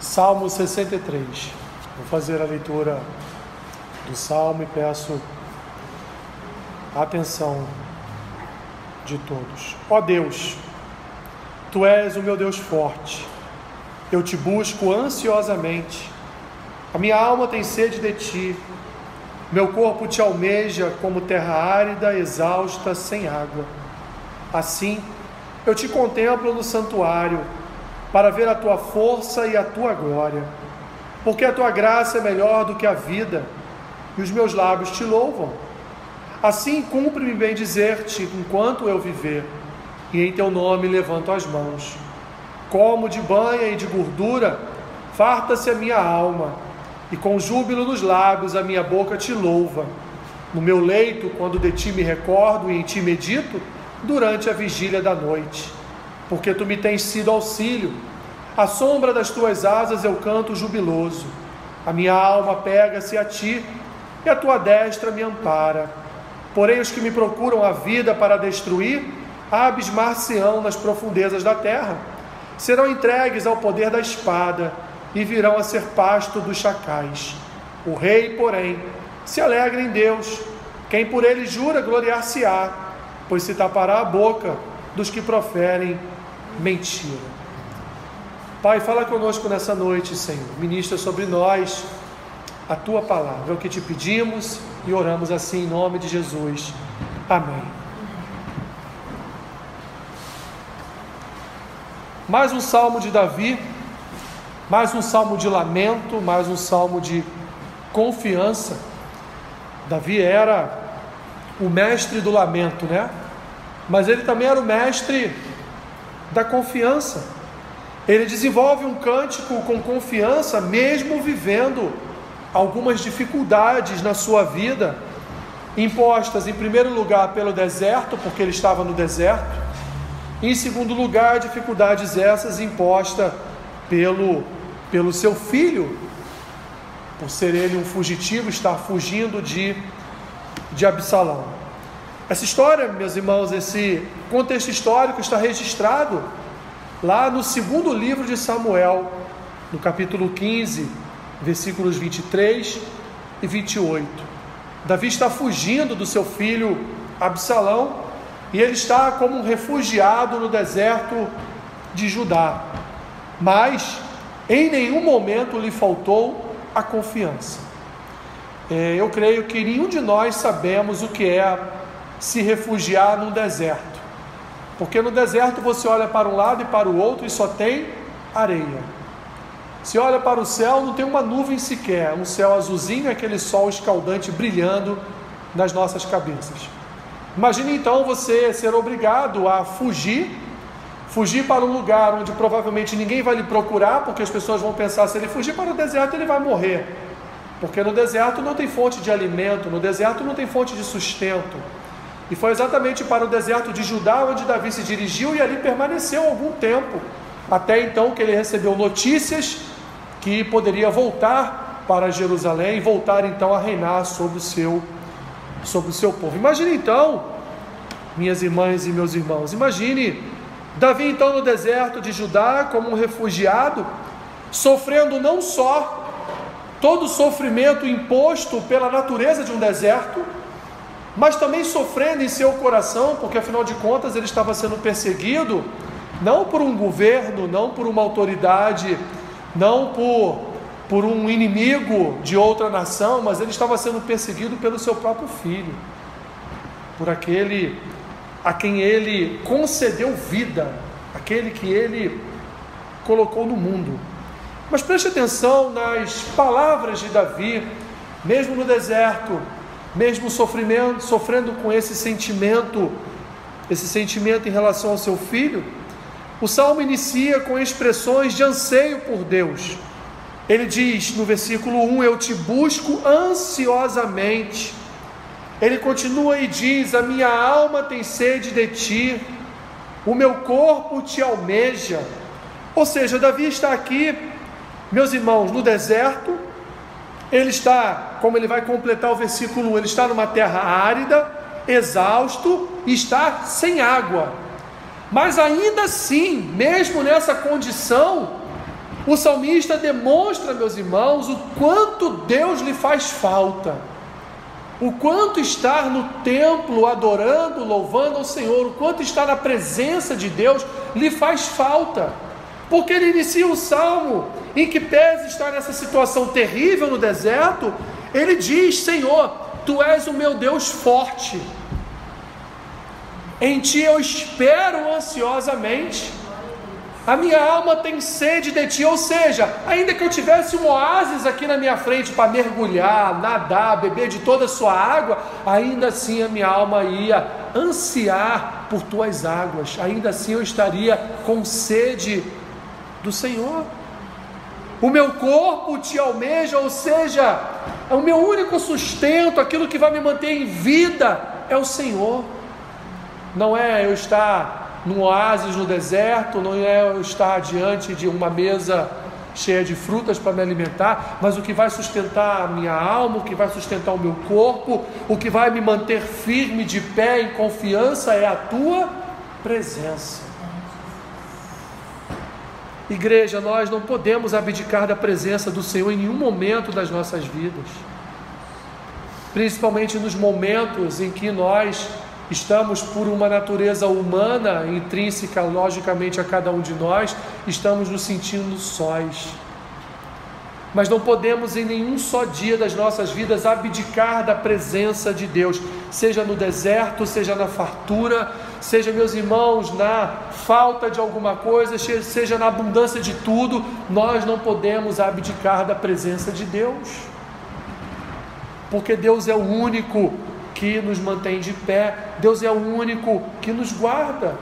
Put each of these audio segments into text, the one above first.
Salmo 63. Vou fazer a leitura do Salmo e peço a atenção de todos. Ó Deus, Tu és o meu Deus forte, eu te busco ansiosamente, a minha alma tem sede de Ti, meu corpo te almeja como terra árida, exausta, sem água. Assim, eu te contemplo no santuário, para ver a Tua força e a Tua glória, porque a Tua graça é melhor do que a vida, e os meus lábios te louvam. Assim cumpre-me bem dizer-te, enquanto eu viver, e em Teu nome levanto as mãos. Como de banha e de gordura, farta-se a minha alma, e com júbilo nos lábios a minha boca te louva. No meu leito, quando de Ti me recordo e em Ti medito, durante a vigília da noite. Porque Tu me tens sido auxílio, à sombra das Tuas asas eu canto jubiloso. A minha alma pega-se a Ti, e a Tua destra me ampara. Porém os que me procuram a vida para destruir, abismar-se-ão nas profundezas da terra. Serão entregues ao poder da espada, e virão a ser pasto dos chacais. O rei, porém, se alegra em Deus. Quem por ele jura, gloriar-se-á, pois se tapará a boca dos que proferem mentira. Pai, fala conosco nessa noite, Senhor. Ministra sobre nós a Tua palavra. É o que te pedimos e oramos assim em nome de Jesus. Amém. Mais um salmo de Davi, mais um salmo de lamento, mais um salmo de confiança. Davi era o mestre do lamento, né? Mas ele também era o mestre da confiança. Ele desenvolve um cântico com confiança, mesmo vivendo algumas dificuldades na sua vida, impostas em primeiro lugar pelo deserto, porque ele estava no deserto, e em segundo lugar, dificuldades essas impostas pelo seu filho, por ser ele um fugitivo, estar fugindo de Absalão. Essa história, meus irmãos, esse contexto histórico está registrado lá no segundo livro de Samuel, no capítulo 15, versículos 23 e 28. Davi está fugindo do seu filho Absalão, e ele está como um refugiado no deserto de Judá. Mas em nenhum momento lhe faltou a confiança. Eu creio que nenhum de nós sabemos o que é se refugiar num deserto, porque no deserto você olha para um lado e para o outro e só tem areia. Se olha para o céu, não tem uma nuvem sequer, um céu azulzinho, aquele sol escaldante brilhando nas nossas cabeças. Imagine então você ser obrigado a fugir para um lugar onde provavelmente ninguém vai lhe procurar, porque as pessoas vão pensar, se ele fugir para o deserto ele vai morrer, porque no deserto não tem fonte de alimento, no deserto não tem fonte de sustento. E foi exatamente para o deserto de Judá onde Davi se dirigiu e ali permaneceu algum tempo, até então que ele recebeu notícias que poderia voltar para Jerusalém e voltar então a reinar sobre o seu povo. Imagine então, minhas irmãs e meus irmãos, imagine Davi então no deserto de Judá como um refugiado, sofrendo não só todo o sofrimento imposto pela natureza de um deserto, mas também sofrendo em seu coração, porque afinal de contas ele estava sendo perseguido, não por um governo, não por uma autoridade, não por um inimigo de outra nação, mas ele estava sendo perseguido pelo seu próprio filho, por aquele a quem ele concedeu vida, aquele que ele colocou no mundo. Mas preste atenção nas palavras de Davi, mesmo no deserto, mesmo sofrendo com esse sentimento em relação ao seu filho. O salmo inicia com expressões de anseio por Deus. Ele diz no versículo 1, eu te busco ansiosamente. Ele continua e diz, a minha alma tem sede de Ti, o meu corpo te almeja. Ou seja, Davi está aqui, meus irmãos, no deserto. Ele está, como ele vai completar o versículo 1, ele está numa terra árida, exausto, e está sem água. Mas ainda assim, mesmo nessa condição, O salmista demonstra, meus irmãos, o quanto Deus lhe faz falta, o quanto estar no templo adorando, louvando ao Senhor, o quanto estar na presença de Deus lhe faz falta, porque ele inicia o salmo em que, pese estar nessa situação terrível no deserto, ele diz: Senhor, Tu és o meu Deus forte, em Ti eu espero ansiosamente, a minha alma tem sede de Ti. Ou seja, ainda que eu tivesse um oásis aqui na minha frente para mergulhar, nadar, beber de toda a sua água, ainda assim a minha alma ia ansiar por Tuas águas, ainda assim eu estaria com sede do Senhor. O meu corpo Te almeja, ou seja, o meu único sustento, aquilo que vai me manter em vida, é o Senhor. Não é eu estar num oásis no deserto, não é eu estar diante de uma mesa cheia de frutas para me alimentar, mas o que vai sustentar a minha alma, o que vai sustentar o meu corpo, o que vai me manter firme, de pé, em confiança, é a Tua presença. Igreja, nós não podemos abdicar da presença do Senhor em nenhum momento das nossas vidas, principalmente nos momentos em que nós estamos, por uma natureza humana, intrínseca logicamente a cada um de nós, estamos nos sentindo sós. Mas não podemos em nenhum só dia das nossas vidas abdicar da presença de Deus, seja no deserto, seja na fartura, seja, meus irmãos, na falta de alguma coisa, seja na abundância de tudo. Nós não podemos abdicar da presença de Deus, porque Deus é o único que nos mantém de pé, Deus é o único que nos guarda.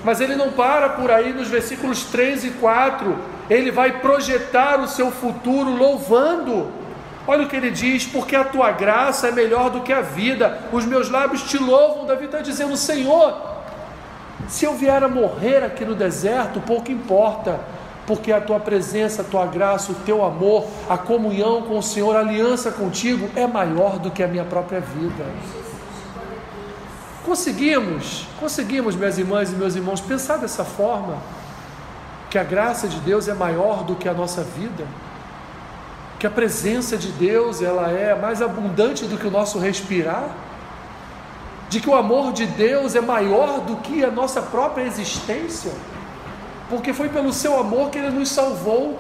Mas Ele não para por aí. Nos versículos 3 e 4, Ele vai projetar o seu futuro louvando. Olha o que Ele diz: porque a Tua graça é melhor do que a vida, os meus lábios Te louvam. Davi está dizendo: Senhor, se eu vier a morrer aqui no deserto, pouco importa, porque a Tua presença, a Tua graça, o Teu amor, a comunhão com o Senhor, a aliança contigo é maior do que a minha própria vida. Conseguimos, minhas irmãs e meus irmãos, pensar dessa forma, que a graça de Deus é maior do que a nossa vida, que a presença de Deus ela é mais abundante do que o nosso respirar, de que o amor de Deus é maior do que a nossa própria existência, porque foi pelo seu amor que Ele nos salvou,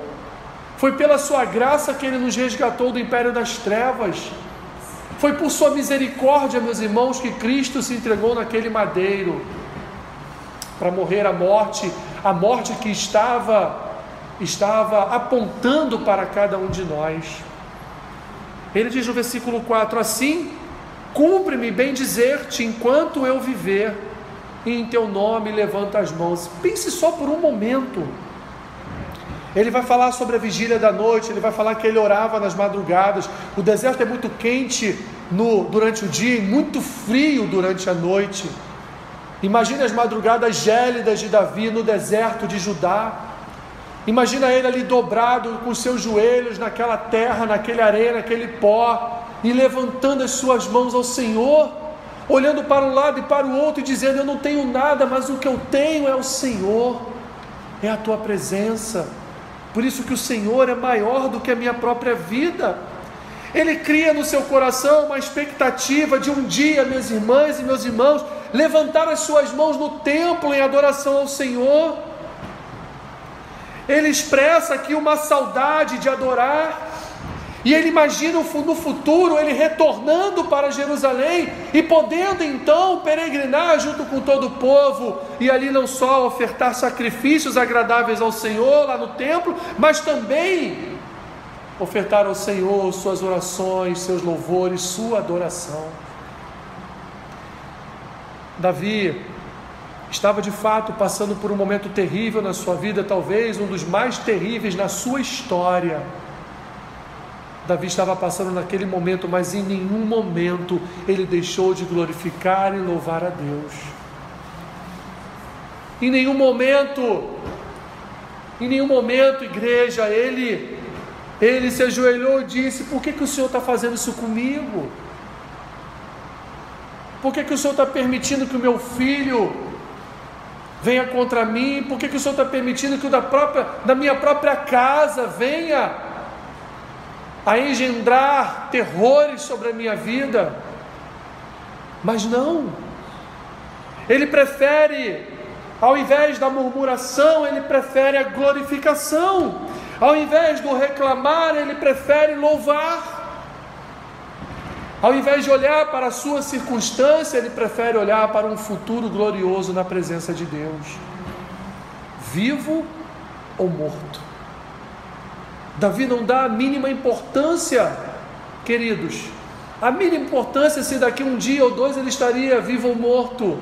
foi pela sua graça que Ele nos resgatou do império das trevas, foi por sua misericórdia, meus irmãos, que Cristo se entregou naquele madeiro, para morrer a morte que estava apontando para cada um de nós. Ele diz no versículo 4: assim, cumpre-me bem dizer-te enquanto eu viver, e em Teu nome levanta as mãos. Pense só por um momento. Ele vai falar sobre a vigília da noite, ele vai falar que ele orava nas madrugadas. O deserto é muito quente durante o dia e muito frio durante a noite. Imagine as madrugadas gélidas de Davi no deserto de Judá. Imagina ele ali dobrado com os seus joelhos naquela terra, naquela areia, naquele pó, e levantando as suas mãos ao Senhor, olhando para um lado e para o outro e dizendo: eu não tenho nada, mas o que eu tenho é o Senhor, é a Tua presença. Por isso que o Senhor é maior do que a minha própria vida. Ele cria no seu coração uma expectativa de um dia, minhas irmãs e meus irmãos, levantar as suas mãos no templo em adoração ao Senhor. Ele expressa aqui uma saudade de adorar, e ele imagina no futuro ele retornando para Jerusalém e podendo então peregrinar junto com todo o povo, e ali não só ofertar sacrifícios agradáveis ao Senhor lá no templo, mas também ofertar ao Senhor suas orações, seus louvores, sua adoração. Davi estava de fato passando por um momento terrível na sua vida, talvez um dos mais terríveis na sua história. Davi estava passando naquele momento, mas em nenhum momento ele deixou de glorificar e louvar a Deus. Em nenhum momento, igreja, ele se ajoelhou e disse: por que o Senhor está fazendo isso comigo? Por que o Senhor está permitindo que o meu filho venha contra mim? Por que o Senhor está permitindo que da minha própria casa venha a engendrar terrores sobre a minha vida? Mas não, ele prefere, ao invés da murmuração, ele prefere a glorificação. Ao invés do reclamar, ele prefere louvar. Ao invés de olhar para a sua circunstância, ele prefere olhar para um futuro glorioso na presença de Deus. Vivo ou morto? Davi não dá a mínima importância, queridos, a mínima importância se daqui um dia ou dois ele estaria vivo ou morto.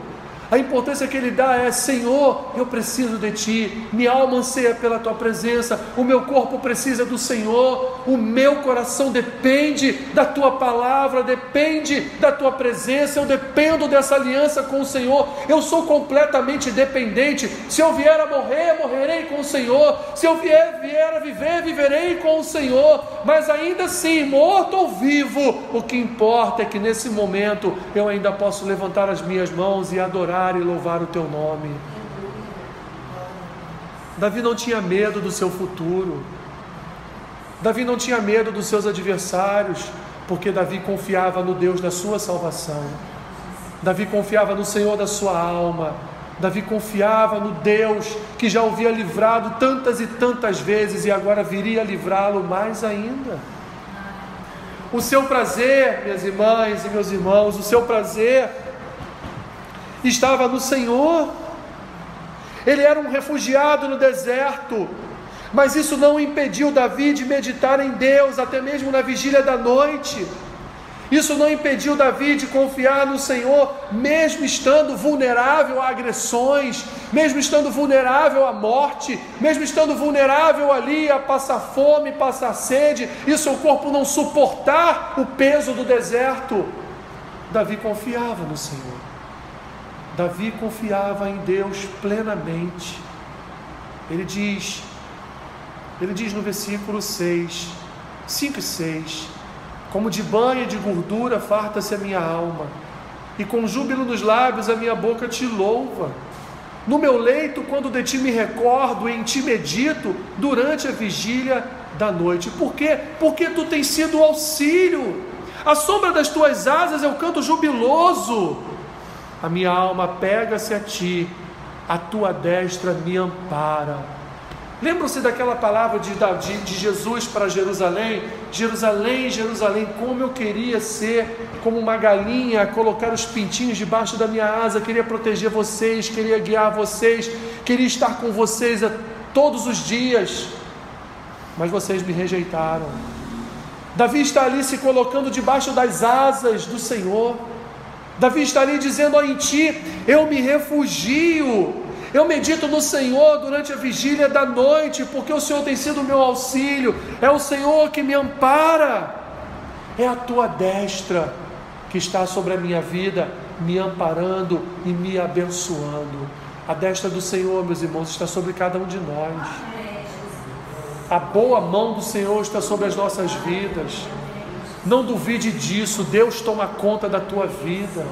A importância que ele dá é: Senhor, eu preciso de Ti, minha alma anseia pela Tua presença, o meu corpo precisa do Senhor, o meu coração depende da Tua palavra, depende da Tua presença, eu dependo dessa aliança com o Senhor, eu sou completamente dependente. Se eu vier a morrer, morrerei com o Senhor, se eu vier a viver, viverei com o Senhor, mas ainda assim, morto ou vivo, o que importa é que nesse momento eu ainda posso levantar as minhas mãos e adorar e louvar o teu nome. Davi não tinha medo do seu futuro, Davi não tinha medo dos seus adversários, porque Davi confiava no Deus da sua salvação, Davi confiava no Senhor da sua alma, Davi confiava no Deus que já o havia livrado tantas e tantas vezes e agora viria a livrá-lo mais ainda. O seu prazer, minhas irmãs e meus irmãos, o seu prazer estava no Senhor. Ele era um refugiado no deserto, mas isso não impediu Davi de meditar em Deus, até mesmo na vigília da noite. Isso não impediu Davi de confiar no Senhor, mesmo estando vulnerável a agressões, mesmo estando vulnerável à morte, mesmo estando vulnerável ali a passar fome, passar sede, e seu corpo não suportar o peso do deserto. Davi confiava no Senhor. Davi confiava em Deus plenamente. Ele diz no versículo 5 e 6: como de banho e de gordura farta-se a minha alma, e com júbilo nos lábios a minha boca te louva. No meu leito, quando de ti me recordo, em ti medito durante a vigília da noite. Por quê? Porque tu tens sido o auxílio. À sombra das tuas asas eu canto jubiloso. A minha alma pega-se a ti, a tua destra me ampara. Lembram-se daquela palavra de Jesus para Jerusalém? Jerusalém, Jerusalém, como eu queria ser como uma galinha, colocar os pintinhos debaixo da minha asa, queria proteger vocês, queria guiar vocês, queria estar com vocês todos os dias, mas vocês me rejeitaram. Davi está ali se colocando debaixo das asas do Senhor. Davi está ali dizendo: em ti eu me refugio, eu medito no Senhor durante a vigília da noite, porque o Senhor tem sido o meu auxílio, é o Senhor que me ampara, é a tua destra que está sobre a minha vida, me amparando e me abençoando. A destra do Senhor, meus irmãos, está sobre cada um de nós. A boa mão do Senhor está sobre as nossas vidas. Não duvide disso. Deus toma conta da tua vida,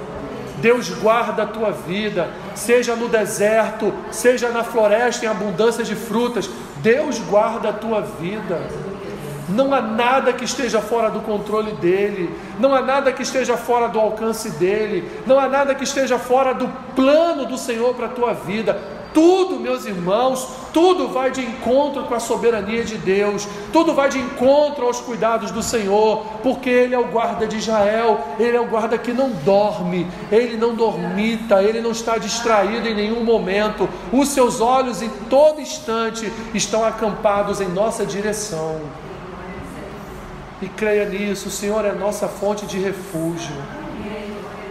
Deus guarda a tua vida, seja no deserto, seja na floresta em abundância de frutas, Deus guarda a tua vida. Não há nada que esteja fora do controle dEle, não há nada que esteja fora do alcance dEle, não há nada que esteja fora do plano do Senhor para a tua vida. Tudo, meus irmãos, tudo vai de encontro com a soberania de Deus, tudo vai de encontro aos cuidados do Senhor, porque Ele é o guarda de Israel, Ele é o guarda que não dorme, Ele não dormita, Ele não está distraído em nenhum momento, os seus olhos em todo instante estão acampados em nossa direção. E creia nisso, o Senhor é nossa fonte de refúgio.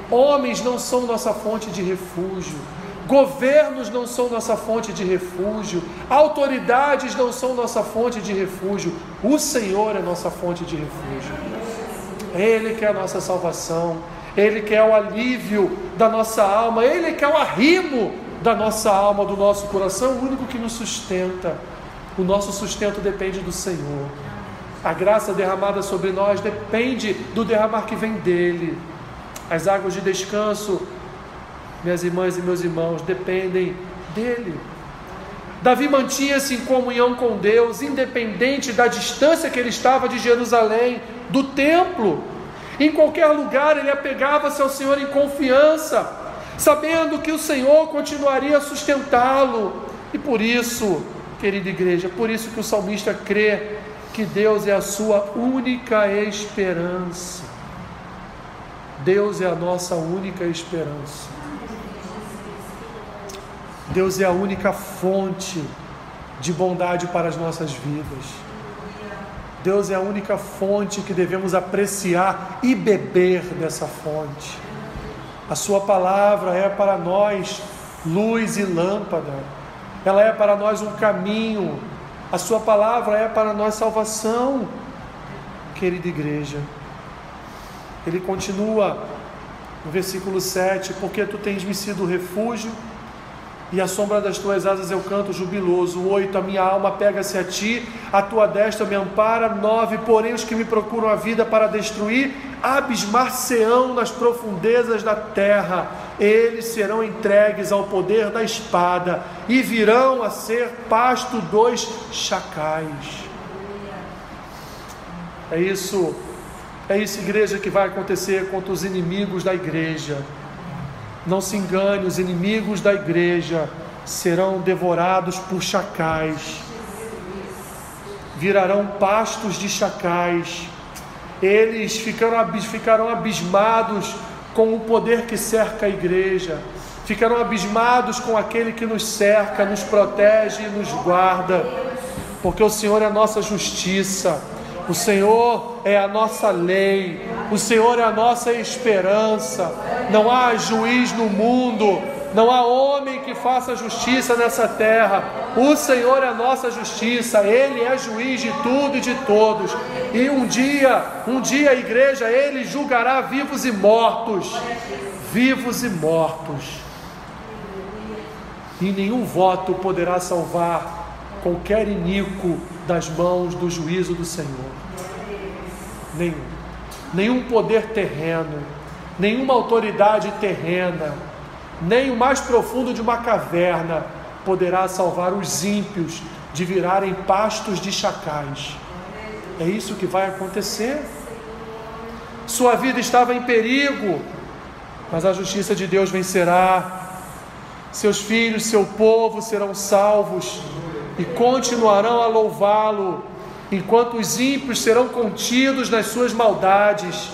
Homens não são nossa fonte de refúgio, governos não são nossa fonte de refúgio, autoridades não são nossa fonte de refúgio, o Senhor é nossa fonte de refúgio. Ele que é a nossa salvação, Ele que é o alívio da nossa alma, Ele que é o arrimo da nossa alma, do nosso coração, o único que nos sustenta. O nosso sustento depende do Senhor. A graça derramada sobre nós depende do derramar que vem dEle. As águas de descanso, minhas irmãs e meus irmãos, dependem dele. Davi mantinha-se em comunhão com Deus, independente da distância que ele estava de Jerusalém, do templo. Em qualquer lugar ele apegava-se ao Senhor em confiança, sabendo que o Senhor continuaria a sustentá-lo. E por isso, querida igreja, por isso que o salmista crê que Deus é a sua única esperança. Deus é a nossa única esperança. Deus é a única fonte de bondade para as nossas vidas. Deus é a única fonte que devemos apreciar e beber dessa fonte. A sua palavra é para nós luz e lâmpada. Ela é para nós um caminho. A sua palavra é para nós salvação. Querida igreja, ele continua no versículo 7, porque tu tens me sido refúgio, e à sombra das tuas asas eu canto jubiloso. 8, a minha alma pega-se a ti, a tua destra me ampara. 9, porém os que me procuram a vida para destruir, abismar-se-ão nas profundezas da terra. Eles serão entregues ao poder da espada, e virão a ser pasto dos chacais. É isso, igreja, que vai acontecer contra os inimigos da igreja. Não se engane, os inimigos da igreja serão devorados por chacais, virarão pastos de chacais. Eles ficarão abismados com o poder que cerca a igreja, ficarão abismados com aquele que nos cerca, nos protege e nos guarda, porque o Senhor é a nossa justiça, o Senhor é a nossa lei, o Senhor é a nossa esperança. Não há juiz no mundo, não há homem que faça justiça nessa terra. O Senhor é a nossa justiça, Ele é juiz de tudo e de todos. E um dia, a igreja, Ele julgará vivos e mortos. Vivos e mortos. E nenhum voto poderá salvar qualquer iníquo das mãos do juízo do Senhor. Nenhum poder terreno, nenhuma autoridade terrena, nem o mais profundo de uma caverna poderá salvar os ímpios de virarem pastos de chacais. É isso que vai acontecer. Sua vida estava em perigo, mas a justiça de Deus vencerá. Seus filhos, seu povo serão salvos e continuarão a louvá-lo, enquanto os ímpios serão contidos nas suas maldades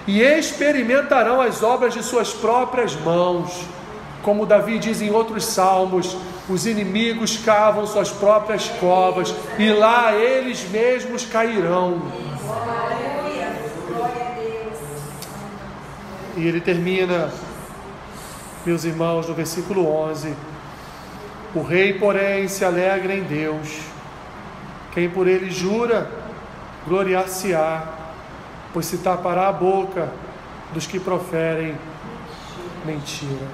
e experimentarão as obras de suas próprias mãos. Como Davi diz em outros salmos, os inimigos cavam suas próprias covas e lá eles mesmos cairão. E ele termina, meus irmãos, no versículo 11: o rei, porém, se alegra em Deus. Quem por ele jura, gloriar-se-á, pois se tapará a boca dos que proferem mentira.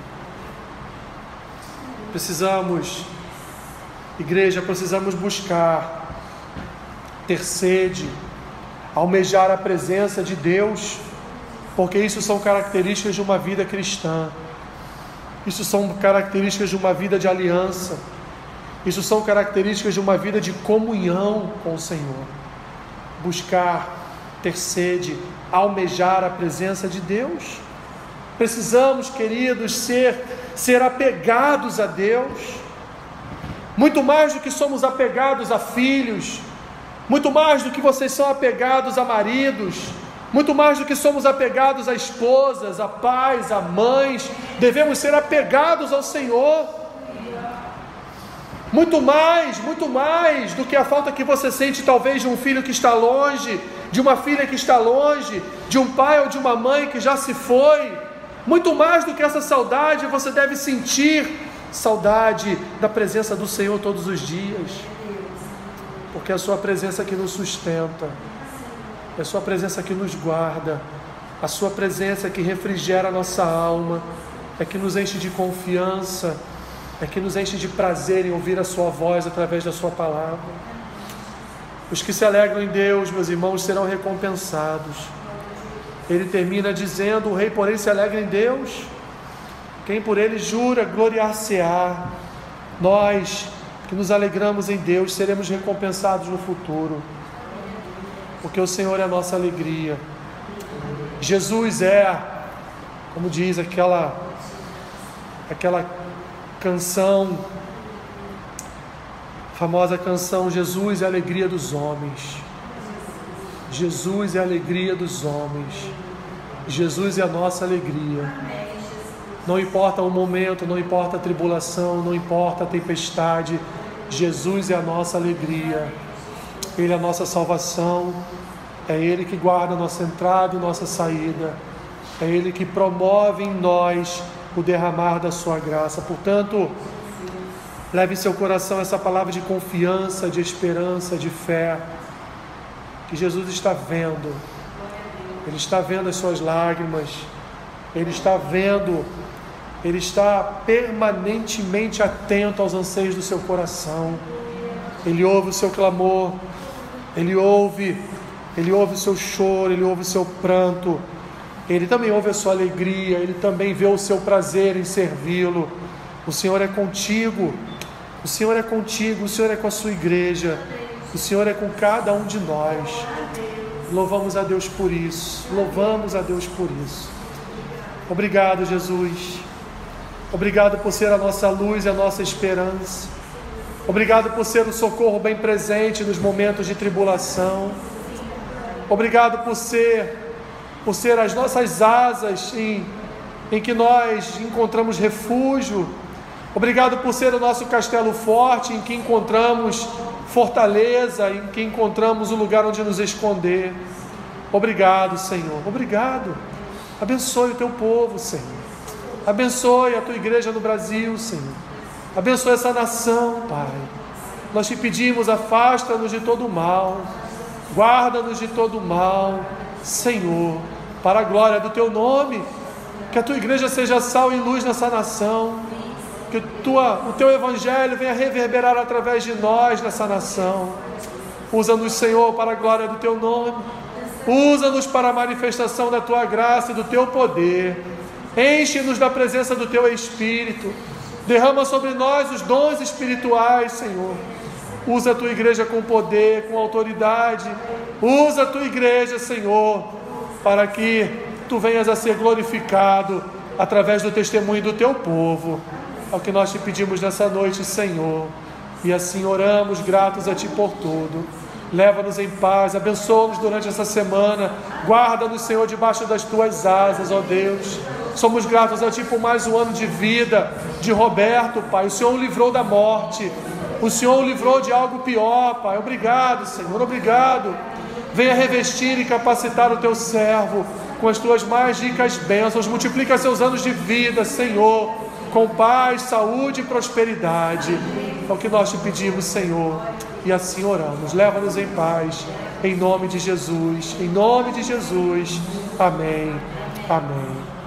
Igreja, precisamos buscar, ter sede, almejar a presença de Deus, porque isso são características de uma vida cristã. Isso são características de uma vida de aliança. Isso são características de uma vida de comunhão com o Senhor. Buscar, ter sede, almejar a presença de Deus. Precisamos, queridos, ser apegados a Deus. Muito mais do que somos apegados a filhos, muito mais do que vocês são apegados a maridos, muito mais do que somos apegados a esposas, a pais, a mães, devemos ser apegados ao Senhor. Muito mais do que a falta que você sente talvez de um filho que está longe, de uma filha que está longe, de um pai ou de uma mãe que já se foi. Muito mais do que essa saudade, você deve sentir saudade da presença do Senhor todos os dias, porque é a sua presença que nos sustenta, é a sua presença que nos guarda, a sua presença que refrigera a nossa alma, é que nos enche de confiança, é que nos enche de prazer em ouvir a sua voz através da sua palavra. Os que se alegram em Deus, meus irmãos, serão recompensados. Ele termina dizendo: o rei, porém, se alegra em Deus. Quem por ele jura, gloriar-se-á. Nós que nos alegramos em Deus seremos recompensados no futuro, porque o Senhor é a nossa alegria. Jesus é, como diz aquela canção, famosa canção, Jesus é a alegria dos homens. Jesus é a alegria dos homens. Jesus é a nossa alegria. Não importa o momento, não importa a tribulação, não importa a tempestade, Jesus é a nossa alegria. Ele é a nossa salvação. É Ele que guarda a nossa entrada e nossa saída. É Ele que promove em nós o derramar da sua graça. Portanto, leve em seu coração essa palavra de confiança, de esperança, de fé, que Jesus está vendo. Ele está vendo as suas lágrimas. Ele está vendo, Ele está permanentemente atento aos anseios do seu coração. Ele ouve o seu clamor, Ele ouve o seu choro, Ele ouve o seu pranto, Ele também ouve a sua alegria, Ele também vê o seu prazer em servi-lo. O Senhor é contigo, o Senhor é contigo, o Senhor é com a sua igreja, o Senhor é com cada um de nós. Louvamos a Deus por isso, louvamos a Deus por isso. Obrigado, Jesus. Obrigado por ser a nossa luz e a nossa esperança. Obrigado por ser o socorro bem presente nos momentos de tribulação. Obrigado por ser as nossas asas em que nós encontramos refúgio. Obrigado por ser o nosso castelo forte, em que encontramos fortaleza, em que encontramos um lugar onde nos esconder. Obrigado, Senhor. Obrigado. Abençoe o teu povo, Senhor. Abençoe a tua igreja no Brasil, Senhor. Abençoe essa nação, Pai. Nós te pedimos, afasta-nos de todo o mal. Guarda-nos de todo o mal, Senhor, para a glória do teu nome. Que a tua igreja seja sal e luz nessa nação. Que o teu evangelho venha reverberar através de nós nessa nação. Usa-nos, Senhor, para a glória do teu nome. Usa-nos para a manifestação da tua graça e do teu poder. Enche-nos da presença do teu Espírito. Derrama sobre nós os dons espirituais, Senhor. Usa a tua igreja com poder, com autoridade. Usa a tua igreja, Senhor, para que tu venhas a ser glorificado através do testemunho do teu povo. É o que nós te pedimos nessa noite, Senhor. E assim oramos, gratos a ti por tudo. Leva-nos em paz, abençoa-nos durante essa semana. Guarda-nos, Senhor, debaixo das tuas asas, ó Deus. Somos gratos a ti por mais um ano de vida de Roberto, Pai. O Senhor o livrou da morte. O Senhor o livrou de algo pior, Pai. Obrigado, Senhor, obrigado. Venha revestir e capacitar o teu servo com as tuas mais ricas bênçãos. Multiplica seus anos de vida, Senhor, com paz, saúde e prosperidade. É o que nós te pedimos, Senhor. E assim oramos. Leva-nos em paz, em nome de Jesus. Em nome de Jesus. Amém. Amém.